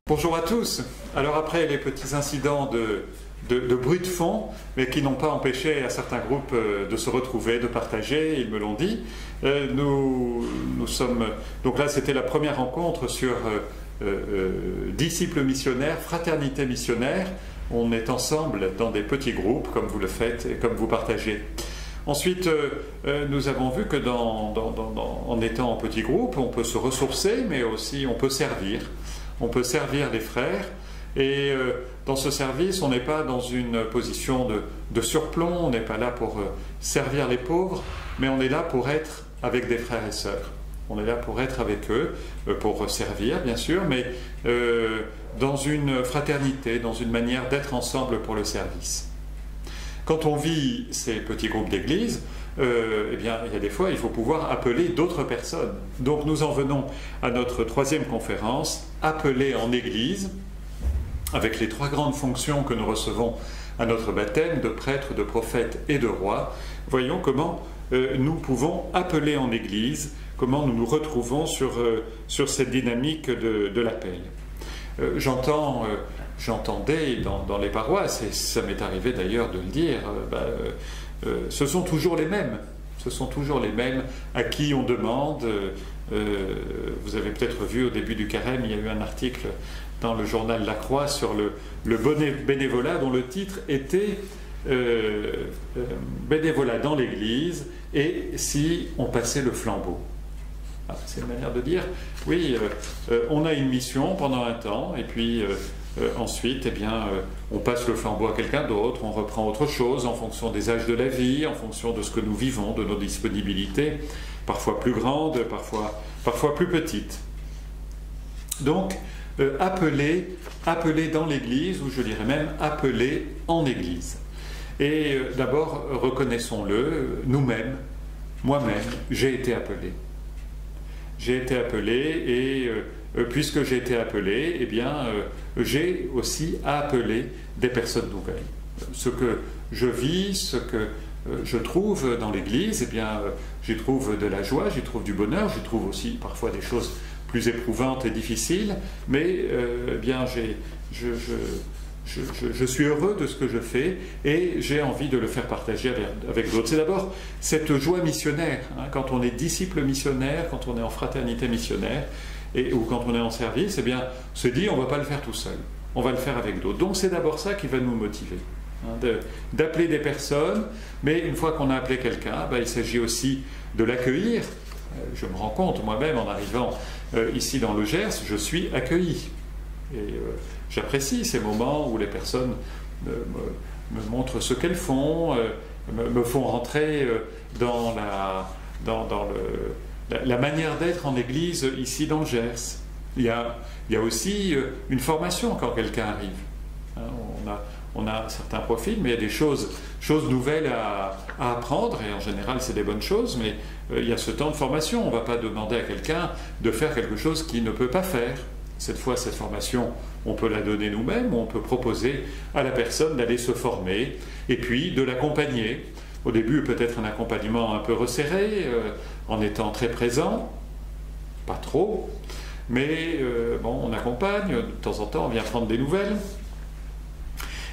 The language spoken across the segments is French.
Bonjour à tous. Alors après les petits incidents de bruit de fond, mais qui n'ont pas empêché à certains groupes de se retrouver, de partager, ils me l'ont dit, nous sommes... Donc là c'était la première rencontre sur disciples missionnaires, fraternité missionnaire. On est ensemble dans des petits groupes, comme vous le faites et comme vous partagez. Ensuite, nous avons vu que en étant en petits groupes, on peut se ressourcer, mais aussi on peut servir. On peut servir les frères, et dans ce service, on n'est pas dans une position de surplomb, on n'est pas là pour servir les pauvres, mais on est là pour être avec des frères et sœurs. On est là pour être avec eux, pour servir bien sûr, mais dans une fraternité, dans une manière d'être ensemble pour le service. Quand on vit ces petits groupes d'église, eh bien, il y a des fois, il faut pouvoir appeler d'autres personnes. Donc nous en venons à notre troisième conférence, appeler en Église, avec les trois grandes fonctions que nous recevons à notre baptême, de prêtre, de prophète et de roi. Voyons comment nous pouvons appeler en Église, comment nous nous retrouvons sur cette dynamique de l'appel. J'entendais dans les paroisses, et ça m'est arrivé d'ailleurs de le dire, ce sont toujours les mêmes. Ce sont toujours les mêmes à qui on demande. Vous avez peut-être vu au début du carême, il y a eu un article dans le journal La Croix sur le bénévolat dont le titre était bénévolat dans l'Église et si on passait le flambeau. C'est une manière de dire, oui, on a une mission pendant un temps et puis ensuite, eh bien, on passe le flambeau à quelqu'un d'autre, on reprend autre chose en fonction des âges de la vie, en fonction de ce que nous vivons, de nos disponibilités, parfois plus grandes, parfois plus petites. Donc, appeler dans l'Église, ou je dirais même appeler en Église. Et d'abord, reconnaissons-le, nous-mêmes, moi-même, j'ai été appelé. J'ai été appelé et puisque j'ai été appelé, eh bien, j'ai aussi à appeler des personnes nouvelles. Ce que je vis, ce que je trouve dans l'Église, eh bien, j'y trouve de la joie, j'y trouve du bonheur, j'y trouve aussi parfois des choses plus éprouvantes et difficiles, mais eh bien, je suis heureux de ce que je fais et j'ai envie de le faire partager avec d'autres. C'est d'abord cette joie missionnaire, hein, quand on est disciple missionnaire, quand on est en fraternité missionnaire, ou quand on est en service, eh bien, on se dit on ne va pas le faire tout seul, on va le faire avec d'autres. Donc c'est d'abord ça qui va nous motiver, hein, d'appeler des personnes, mais une fois qu'on a appelé quelqu'un, il s'agit aussi de l'accueillir. Je me rends compte moi-même en arrivant ici dans le Gers, je suis accueilli. Et j'apprécie ces moments où les personnes me montrent ce qu'elles font, me font rentrer dans la manière d'être en Église ici dans le Gers. Il y a aussi une formation quand quelqu'un arrive. Hein, on a certains profils, mais il y a des choses nouvelles à apprendre, et en général c'est des bonnes choses, mais il y a ce temps de formation. On ne va pas demander à quelqu'un de faire quelque chose qu'il ne peut pas faire. Cette fois, cette formation, on peut la donner nous-mêmes, on peut proposer à la personne d'aller se former, et puis de l'accompagner. Au début, peut-être un accompagnement un peu resserré, en étant très présent, pas trop, mais on accompagne, de temps en temps, on vient prendre des nouvelles.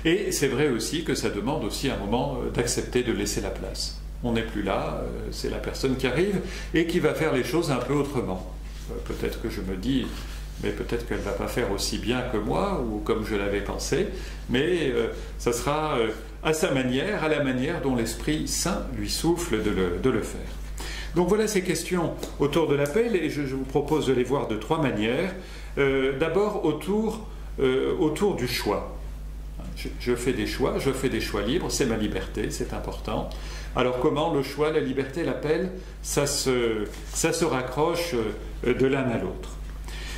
Et c'est vrai aussi que ça demande aussi un moment d'accepter de laisser la place. On n'est plus là, c'est la personne qui arrive et qui va faire les choses un peu autrement. Peut-être que je me dis, mais peut-être qu'elle ne va pas faire aussi bien que moi ou comme je l'avais pensé, mais ça sera à sa manière, à la manière dont l'Esprit Saint lui souffle de le faire. Donc voilà ces questions autour de l'appel, et je vous propose de les voir de trois manières. D'abord autour du choix. Je fais des choix libres, c'est ma liberté, c'est important. Alors comment le choix, la liberté, l'appel, ça se raccroche de l'un à l'autre.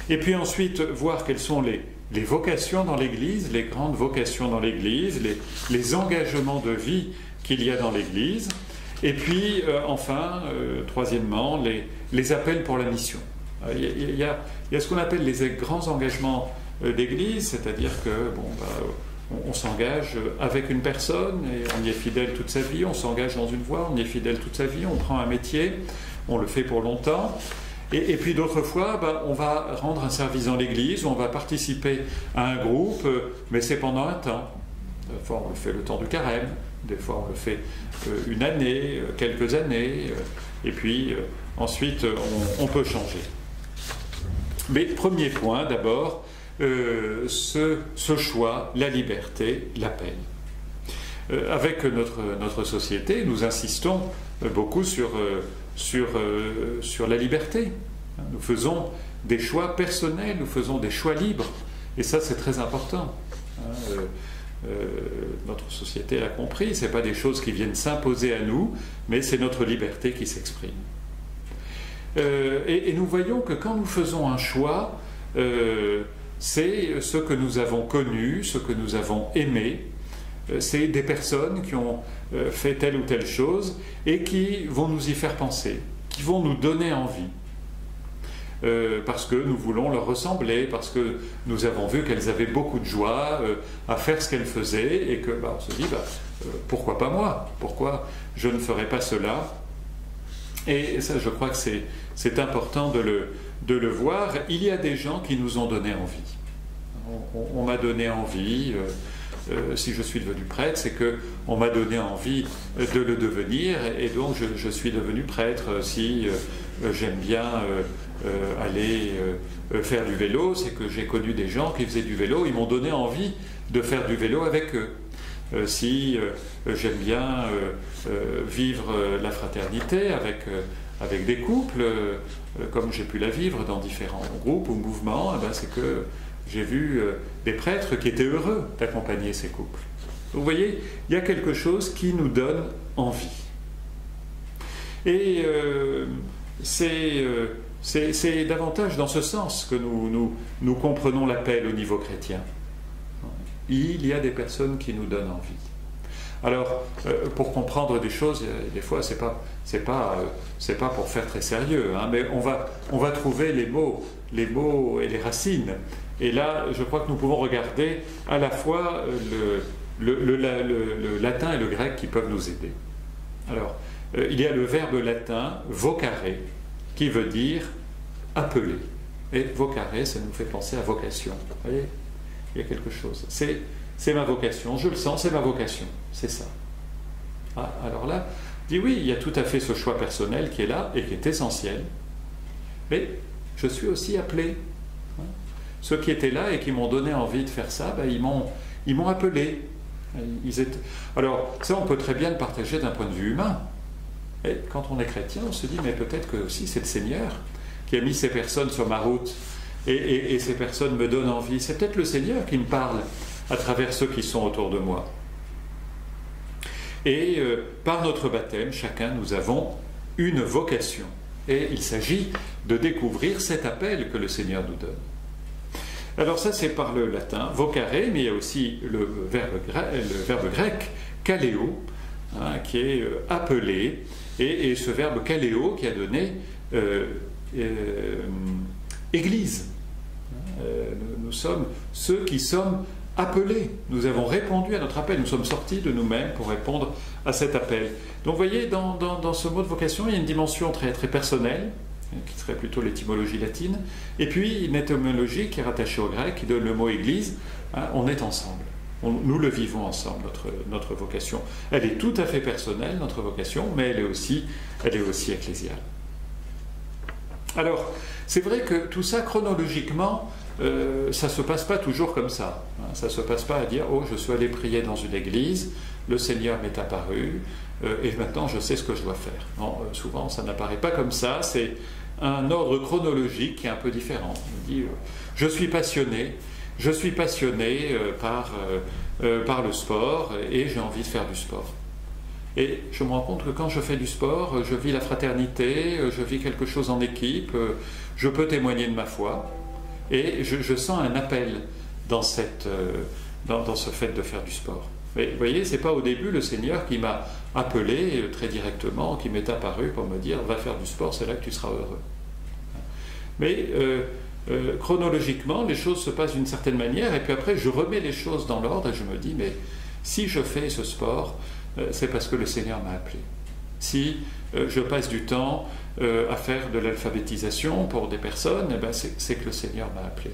Et puis ensuite, voir quelles sont les vocations dans l'Église, les grandes vocations dans l'Église, les engagements de vie qu'il y a dans l'Église. Et puis, enfin, troisièmement, les appels pour la mission. Il y a ce qu'on appelle les grands engagements d'Église, c'est-à-dire que, on s'engage avec une personne et on y est fidèle toute sa vie, on s'engage dans une voie, on y est fidèle toute sa vie, on prend un métier, on le fait pour longtemps. Et puis d'autres fois, on va rendre un service dans l'église, on va participer à un groupe, mais c'est pendant un temps. Des fois on le fait le temps du carême, des fois on le fait une année, quelques années, et puis ensuite on peut changer. Mais premier point d'abord, ce choix, la liberté, l'appel. Avec notre société, nous insistons beaucoup sur la liberté. Nous faisons des choix personnels, nous faisons des choix libres. Et ça, c'est très important. Notre société l'a compris, ce n'est pas des choses qui viennent s'imposer à nous, mais c'est notre liberté qui s'exprime. Et nous voyons que quand nous faisons un choix, c'est ce que nous avons connu, ce que nous avons aimé. C'est des personnes qui ont fait telle ou telle chose et qui vont nous y faire penser, qui vont nous donner envie. Parce que nous voulons leur ressembler, parce que nous avons vu qu'elles avaient beaucoup de joie à faire ce qu'elles faisaient et que on se dit pourquoi pas moi, pourquoi je ne ferais pas cela. Et ça, je crois que c'est important de le voir. Il y a des gens qui nous ont donné envie. On m'a donné envie. Si je suis devenu prêtre, c'est qu'on m'a donné envie de le devenir, et donc je suis devenu prêtre. Si j'aime bien aller faire du vélo, c'est que j'ai connu des gens qui faisaient du vélo, ils m'ont donné envie de faire du vélo avec eux. Si j'aime bien vivre la fraternité avec des couples, comme j'ai pu la vivre dans différents groupes ou mouvements, c'est que j'ai vu des prêtres qui étaient heureux d'accompagner ces couples. Vous voyez, il y a quelque chose qui nous donne envie. Et c'est davantage dans ce sens que nous comprenons l'appel au niveau chrétien. Il y a des personnes qui nous donnent envie. Alors, pour comprendre des choses, des fois, c'est pas pour faire très sérieux, mais on va trouver les mots et les racines. Et là, je crois que nous pouvons regarder à la fois le latin et le grec qui peuvent nous aider. Alors, il y a le verbe latin vocare, qui veut dire appeler. Et vocare, ça nous fait penser à vocation. Vous voyez, il y a quelque chose. C'est ma vocation, je le sens, c'est ma vocation. C'est ça. Alors là, dit oui, il y a tout à fait ce choix personnel qui est là et qui est essentiel. Mais je suis aussi appelé. Ceux qui étaient là et qui m'ont donné envie de faire ça, ils m'ont appelé. Alors, ça, on peut très bien le partager d'un point de vue humain. Et quand on est chrétien, on se dit, mais peut-être que aussi c'est le Seigneur qui a mis ces personnes sur ma route et ces personnes me donnent envie. C'est peut-être le Seigneur qui me parle à travers ceux qui sont autour de moi. Et par notre baptême, chacun, nous avons une vocation. Et il s'agit de découvrir cet appel que le Seigneur nous donne. Alors ça, c'est par le latin, vocare, mais il y a aussi le verbe grec, kaleo, qui est appelé, et ce verbe kaleo qui a donné Église. Nous sommes ceux qui sommes appelés. Nous avons répondu à notre appel. Nous sommes sortis de nous-mêmes pour répondre à cet appel. Donc vous voyez, dans ce mot de vocation, il y a une dimension très, très personnelle, qui serait plutôt l'étymologie latine, et puis une étymologie qui est rattachée au grec, qui donne le mot Église. On est ensemble. Nous le vivons ensemble, notre vocation. Elle est tout à fait personnelle, notre vocation, mais elle est aussi ecclésiale. Alors, c'est vrai que tout ça, chronologiquement, ça ne se passe pas toujours comme ça. Ça ne se passe pas à dire « Oh, je suis allé prier dans une église, le Seigneur m'est apparu, et maintenant je sais ce que je dois faire. » Non, souvent, ça n'apparaît pas comme ça. C'est un ordre chronologique qui est un peu différent. On dit « Je suis passionné par le sport et j'ai envie de faire du sport. » Et je me rends compte que quand je fais du sport, je vis la fraternité, je vis quelque chose en équipe, je peux témoigner de ma foi, et je sens un appel dans ce fait de faire du sport. Mais vous voyez, ce n'est pas au début le Seigneur qui m'a appelé très directement, qui m'est apparu pour me dire « va faire du sport, c'est là que tu seras heureux ». Mais chronologiquement, les choses se passent d'une certaine manière, et puis après je remets les choses dans l'ordre et je me dis « mais si je fais ce sport, c'est parce que le Seigneur m'a appelé. Si je passe du temps à faire de l'alphabétisation pour des personnes, eh ben c'est que le Seigneur m'a appelé.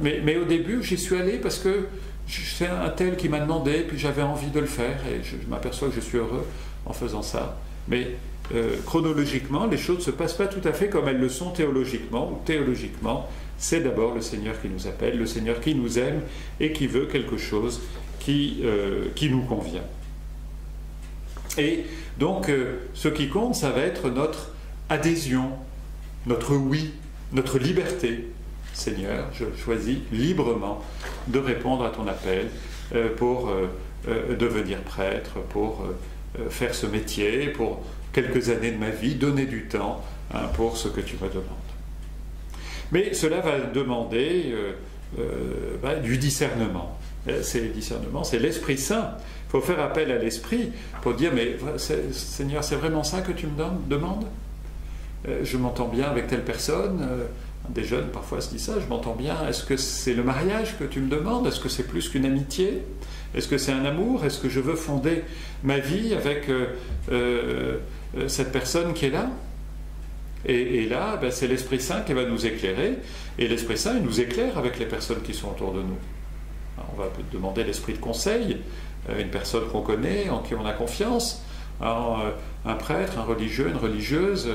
Mais au début, j'y suis allé parce que c'est un tel qui m'a demandé, puis j'avais envie de le faire, et je m'aperçois que je suis heureux en faisant ça. Mais chronologiquement, les choses ne se passent pas tout à fait comme elles le sont théologiquement, ou théologiquement, c'est d'abord le Seigneur qui nous appelle, le Seigneur qui nous aime et qui veut quelque chose qui nous convient. Et donc, ce qui compte, ça va être notre adhésion, notre oui, notre liberté. Seigneur, je choisis librement de répondre à ton appel pour devenir prêtre, pour faire ce métier, pour quelques années de ma vie, donner du temps pour ce que tu me demandes. Mais cela va demander du discernement. C'est discernement, c'est l'Esprit Saint. Il faut faire appel à l'Esprit pour dire, mais Seigneur, c'est vraiment ça que tu me demandes? Je m'entends bien avec telle personne. Des jeunes parfois se disent ça, je m'entends bien. Est-ce que c'est le mariage que tu me demandes? Est-ce que c'est plus qu'une amitié? Est-ce que c'est un amour? Est-ce que je veux fonder ma vie avec cette personne qui est là? Et là, c'est l'Esprit Saint qui va nous éclairer. Et l'Esprit Saint, il nous éclaire avec les personnes qui sont autour de nous. Alors, on va demander l'esprit de conseil, une personne qu'on connaît, en qui on a confiance. Alors, un prêtre, un religieux, une religieuse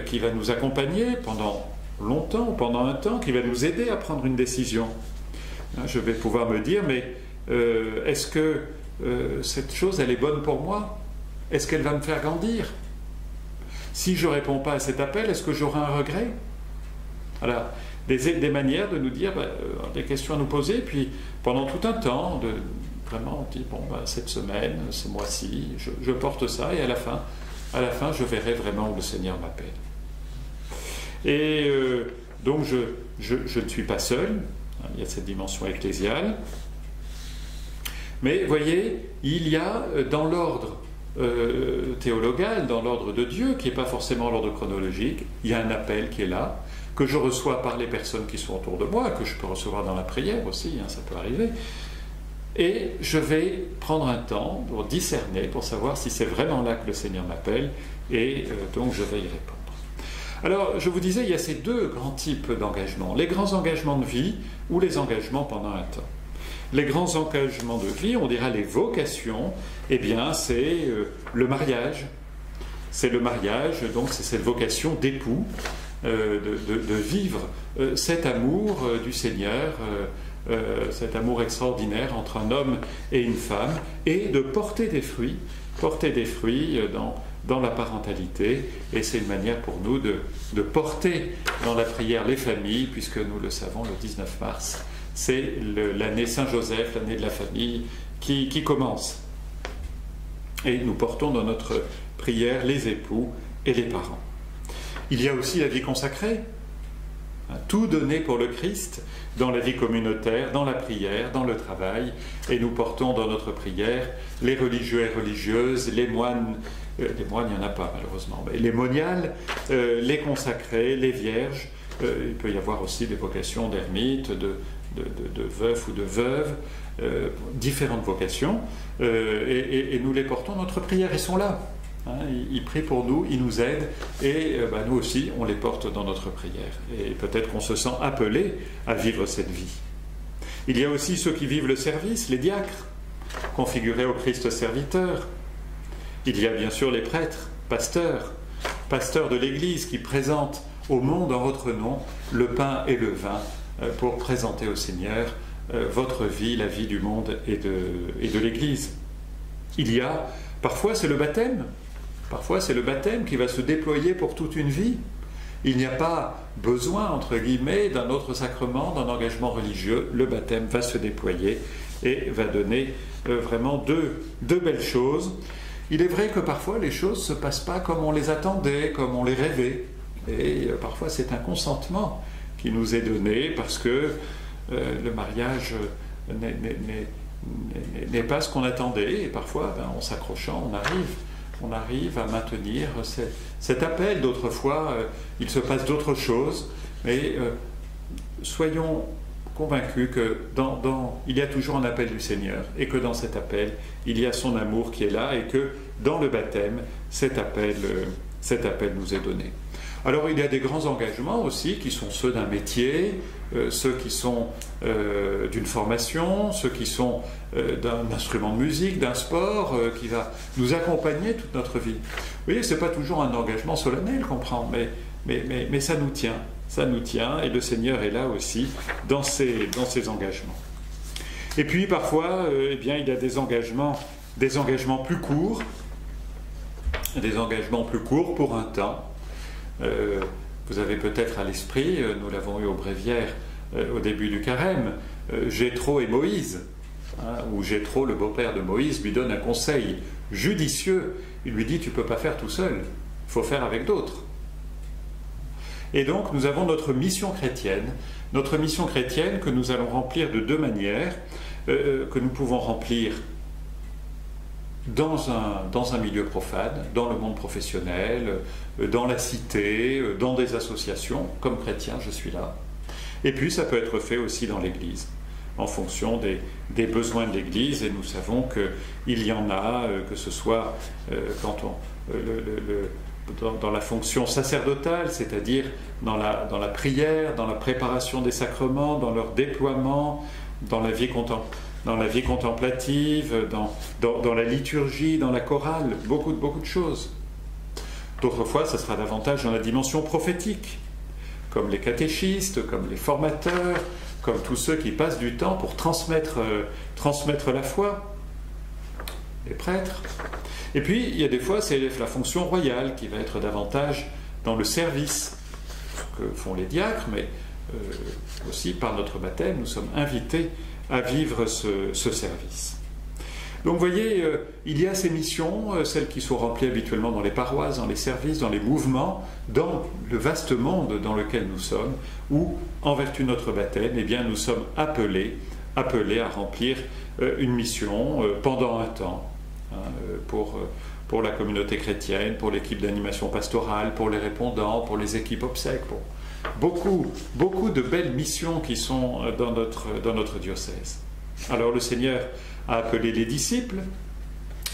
qui va nous accompagner pendant longtemps, pendant un temps, qui va nous aider à prendre une décision. Je vais pouvoir me dire, mais est-ce que cette chose, elle est bonne pour moi? Est-ce qu'elle va me faire grandir? Si je ne réponds pas à cet appel, est-ce que j'aurai un regret? Alors, des manières de nous dire, des questions à nous poser, puis pendant tout un temps, vraiment, on dit, cette semaine, ce mois-ci, je porte ça, et à la fin, je verrai vraiment où le Seigneur m'appelle. Et donc, je ne suis pas seul, il y a cette dimension ecclésiale, mais voyez, il y a dans l'ordre théologal, dans l'ordre de Dieu, qui n'est pas forcément l'ordre chronologique, il y a un appel qui est là, que je reçois par les personnes qui sont autour de moi, que je peux recevoir dans la prière aussi, ça peut arriver, et je vais prendre un temps pour discerner, pour savoir si c'est vraiment là que le Seigneur m'appelle, et donc je vais y répondre. Alors, je vous disais, il y a ces deux grands types d'engagements, les grands engagements de vie ou les engagements pendant un temps. Les grands engagements de vie, on dira les vocations, eh bien, c'est le mariage. C'est le mariage, donc c'est cette vocation d'époux, de vivre cet amour du Seigneur, cet amour extraordinaire entre un homme et une femme, et de porter des fruits dans la parentalité. Et c'est une manière pour nous de porter dans la prière les familles, puisque nous le savons, le 19 mars, c'est l'année Saint-Joseph, l'année de la famille, qui commence. Et nous portons dans notre prière les époux et les parents. Il y a aussi la vie consacrée, tout donner pour le Christ dans la vie communautaire, dans la prière, dans le travail, et nous portons dans notre prière les religieux et religieuses, les moines, il n'y en a pas malheureusement, mais les moniales, les consacrés, les vierges, il peut y avoir aussi des vocations d'ermites, de veufs ou de veuves, différentes vocations, et nous les portons, notre prière, ils sont là. Ils prient pour nous, ils nous aident, et nous aussi, on les porte dans notre prière. Et peut-être qu'on se sent appelé à vivre cette vie. Il y a aussi ceux qui vivent le service, les diacres, configurés au Christ serviteur. Il y a bien sûr les prêtres, pasteurs de l'Église qui présentent au monde en votre nom le pain et le vin pour présenter au Seigneur votre vie, la vie du monde et de l'Église. Il y a, parfois c'est le baptême. Parfois, c'est le baptême qui va se déployer pour toute une vie. Il n'y a pas besoin, entre guillemets, d'un autre sacrement, d'un engagement religieux. Le baptême va se déployer et va donner vraiment deux belles choses. Il est vrai que parfois, les choses ne se passent pas comme on les attendait, comme on les rêvait. Et parfois, c'est un consentement qui nous est donné parce que le mariage n'est pas ce qu'on attendait. Et parfois, en s'accrochant, on arrive à maintenir cet appel. D'autrefois, il se passe d'autres choses, mais soyons convaincus que il y a toujours un appel du Seigneur, et que dans cet appel, il y a son amour qui est là, et que dans le baptême, cet appel cet appel nous est donné. Alors il y a des grands engagements aussi qui sont ceux d'un métier, ceux qui sont d'une formation, ceux qui sont d'un instrument de musique, d'un sport qui va nous accompagner toute notre vie. Vous voyez, ce n'est pas toujours un engagement solennel qu'on prend, mais ça nous tient, et le Seigneur est là aussi dans ces engagements. Et puis parfois, eh bien, il y a des engagements plus courts, pour un temps. Vous avez peut-être à l'esprit, nous l'avons eu au bréviaire au début du carême, Jéthro et Moïse, où Jéthro, le beau-père de Moïse, lui donne un conseil judicieux. Il lui dit: tu ne peux pas faire tout seul, il faut faire avec d'autres. Et donc nous avons notre mission chrétienne que nous allons remplir de deux manières, que nous pouvons remplir dans un milieu profane, dans le monde professionnel, dans la cité, dans des associations. Comme chrétien, je suis là. Et puis ça peut être fait aussi dans l'Église, en fonction des besoins de l'Église, et nous savons qu'il y en a, que ce soit dans la fonction sacerdotale, c'est-à-dire dans la prière, dans la préparation des sacrements, dans leur déploiement, dans la vie contemplative, dans la liturgie, dans la chorale, beaucoup de choses. D'autres fois, ça sera davantage dans la dimension prophétique, comme les catéchistes, comme les formateurs, comme tous ceux qui passent du temps pour transmettre la foi, les prêtres. Et puis, il y a des fois, c'est la fonction royale qui va être davantage dans le service, ce que font les diacres, mais aussi par notre baptême, nous sommes invités à vivre ce service. Donc vous voyez, il y a ces missions, celles qui sont remplies habituellement dans les paroisses, dans les services, dans les mouvements, dans le vaste monde dans lequel nous sommes, où, en vertu de notre baptême, eh bien, nous sommes appelés à remplir une mission pendant un temps, pour la communauté chrétienne, pour l'équipe d'animation pastorale, pour les répondants, pour les équipes obsèques, pour beaucoup de belles missions qui sont dans notre diocèse. Alors le Seigneur a appelé les disciples.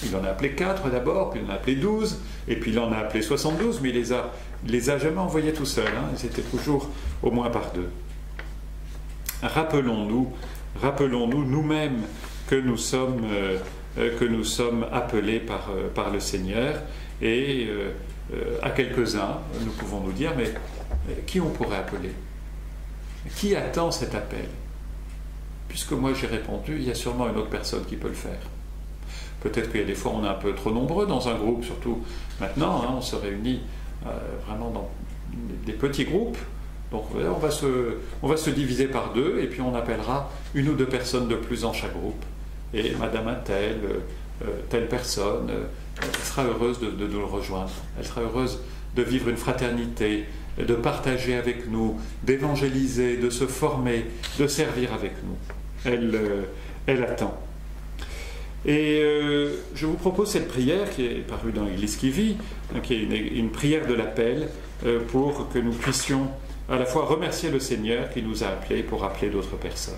Il en a appelé 4 d'abord, puis il en a appelé 12, et puis il en a appelé 72, mais il les a jamais envoyés tout seuls, ils étaient toujours au moins par 2. Rappelons-nous nous-mêmes que nous sommes appelés par le Seigneur, et à quelques-uns, nous pouvons nous dire, mais qui on pourrait appeler? Qui attend cet appel? Puisque moi j'ai répondu, il y a sûrement une autre personne qui peut le faire. Peut-être qu'il y a des fois on est un peu trop nombreux dans un groupe, surtout maintenant, on se réunit vraiment dans des petits groupes. Donc on va se diviser par 2, et puis on appellera 1 ou 2 personnes de plus dans chaque groupe. Et Madame un telle personne, elle sera heureuse de nous le rejoindre. Elle sera heureuse de vivre une fraternité, de partager avec nous, d'évangéliser, de se former, de servir avec nous. Elle attend. Et je vous propose cette prière qui est parue dans l'Église qui vit, qui est une prière de l'appel, pour que nous puissions à la fois remercier le Seigneur qui nous a appelés pour appeler d'autres personnes.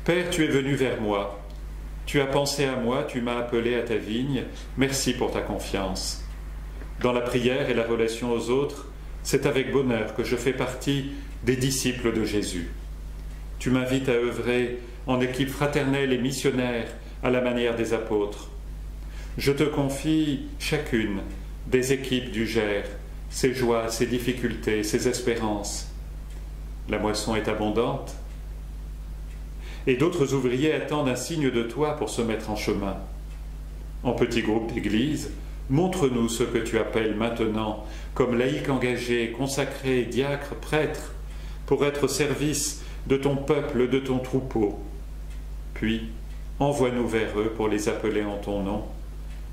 Père, tu es venu vers moi, tu as pensé à moi, tu m'as appelé à ta vigne, merci pour ta confiance. Dans la prière et la relation aux autres, c'est avec bonheur que je fais partie des disciples de Jésus. Tu m'invites à œuvrer en équipe fraternelle et missionnaire à la manière des apôtres. Je te confie chacune des équipes du GER, ses joies, ses difficultés, ses espérances. La moisson est abondante et d'autres ouvriers attendent un signe de toi pour se mettre en chemin. En petits groupes d'église, montre-nous ce que tu appelles maintenant comme laïcs engagés, consacrés, diacres, prêtres, pour être au service de ton peuple, de ton troupeau. Puis, envoie-nous vers eux pour les appeler en ton nom,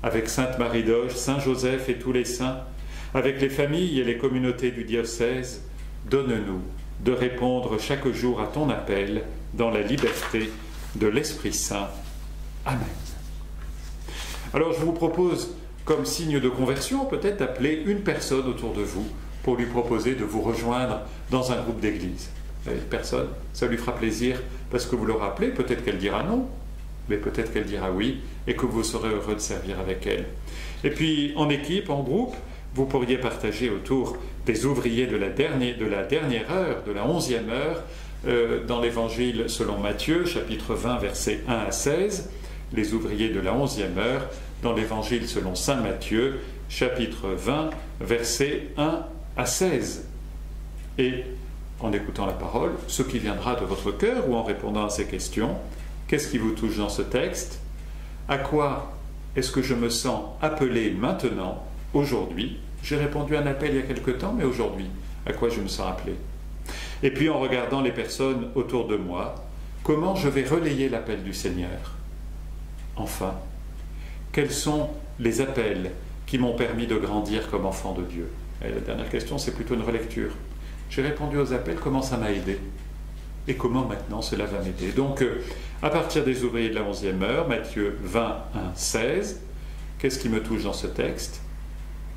avec Sainte Marie d'Auge, Saint Joseph et tous les saints, avec les familles et les communautés du diocèse. Donne-nous de répondre chaque jour à ton appel dans la liberté de l'Esprit Saint. Amen. Alors je vous propose, comme signe de conversion, peut-être d'appeler une personne autour de vous pour lui proposer de vous rejoindre dans un groupe d'église. Personne, ça lui fera plaisir parce que vous l'aurez appelé, peut-être qu'elle dira non. mais peut-être qu'elle dira oui et que vous serez heureux de servir avec elle. Et puis en équipe, en groupe, vous pourriez partager autour des ouvriers de la dernière heure, de la 11e heure, dans l'Évangile selon Matthieu, chapitre 20, versets 1 à 16, les ouvriers de la 11e heure, dans l'Évangile selon saint Matthieu, chapitre 20, versets 1 à 16. Et en écoutant la parole, ce qui viendra de votre cœur ou en répondant à ces questions, qu'est-ce qui vous touche dans ce texte? À quoi est-ce que je me sens appelé maintenant, aujourd'hui? J'ai répondu à un appel il y a quelque temps, mais aujourd'hui, à quoi je me sens appelé? Et puis en regardant les personnes autour de moi, comment je vais relayer l'appel du Seigneur? Enfin, quels sont les appels qui m'ont permis de grandir comme enfant de Dieu? Et la dernière question, c'est plutôt une relecture. J'ai répondu aux appels, comment ça m'a aidé? Et comment maintenant cela va m'aider? Donc, à partir des ouvriers de la 11e heure, Matthieu 20, 1, 16, qu'est-ce qui me touche dans ce texte?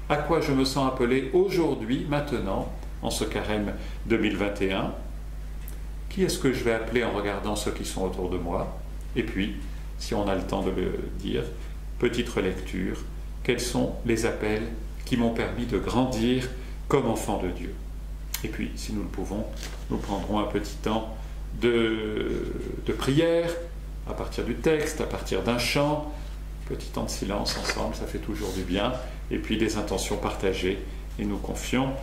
À quoi je me sens appelé aujourd'hui, maintenant, en ce carême 2021? Qui est-ce que je vais appeler en regardant ceux qui sont autour de moi? Et puis, si on a le temps de le dire, petite relecture, quels sont les appels qui m'ont permis de grandir comme enfant de Dieu? Et puis, si nous le pouvons, nous prendrons un petit temps de prière, à partir du texte, à partir d'un chant, petit temps de silence ensemble, ça fait toujours du bien, et puis des intentions partagées, et nous confiant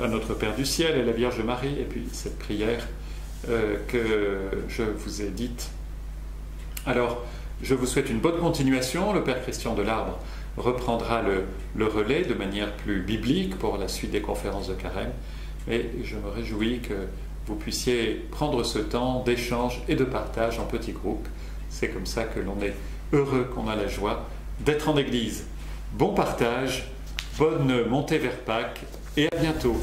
à notre Père du ciel et à la Vierge Marie, et puis cette prière que je vous ai dite. Alors, je vous souhaite une bonne continuation. Le Père Christian Delarbre reprendra le relais de manière plus biblique pour la suite des conférences de carême, et je me réjouis que vous puissiez prendre ce temps d'échange et de partage en petits groupes. C'est comme ça que l'on est heureux, qu'on a la joie d'être en Église. Bon partage, bonne montée vers Pâques et à bientôt.